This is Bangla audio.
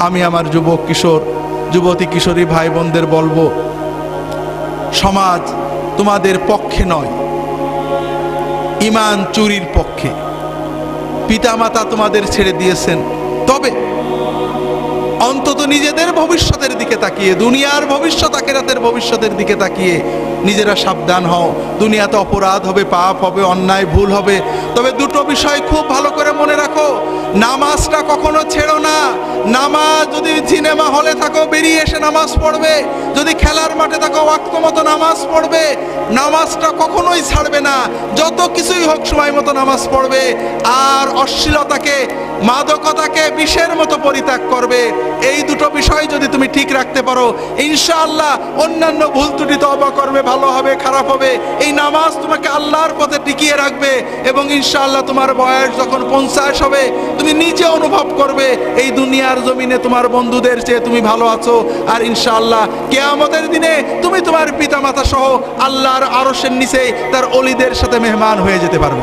আমি আমার যুবক কিশোর যুবতী কিশোরী ভাই বোনদের বলবো, সমাজ তোমাদের পক্ষে নয়, ঈমান চুরির পক্ষে। পিতামাতা তোমাদের ছেড়ে দিয়েছেন, তবে অন্তত নিজেদের ভবিষ্যতের দিকে তাকিয়ে, দুনিয়ার ভবিষ্যৎ আখিরাতের ভবিষ্যতের দিকে তাকিয়ে নিজেরা সাবধান হও। দুনিয়াতে অপরাধ হবে, পাপ হবে, অন্যায় ভুল হবে, তবে দুটো বিষয় খুব ভালো করে মনে রাখো। নামাজটা কখনো ছেড়ো না। নামাজ, যদি সিনেমা হলে থাকো বেরিয়ে এসে নামাজ পড়বে, যদি খেলার মাঠে থাকো ওয়াক্ত মতো নামাজ পড়বে। নামাজটা কখনোই ছাড়বে না, যত কিছুই হোক সময় মতো নামাজ পড়বে। আর অশ্লীলতাকে, মাদকতাকে বিষের মতো পরিত্যাগ করবে। এই দুটো বিষয় যদি তুমি ঠিক রাখতে পারো, ইনশাআল্লাহ অন্যান্য ভুল ত্রুটি তওবা করবে, ভালো হবে, খারাপ হবে, এই নামাজ তোমাকে আল্লাহর পথে টিকিয়ে রাখবে। এবং ইনশাআল্লাহ তোমার বয়স যখন 50 হবে, তুমি নিজে অনুভব করবে এই দুনিয়ার জমিনে তোমার বন্ধুদের চেয়ে তুমি ভালো আছো। আর ইনশাআল্লাহ কিয়ামতের দিনে তুমি তোমার পিতামাতা সহ আল্লাহর আরশের নিচে তার ওলিদের সাথে মেহমান হয়ে যেতে পারবে।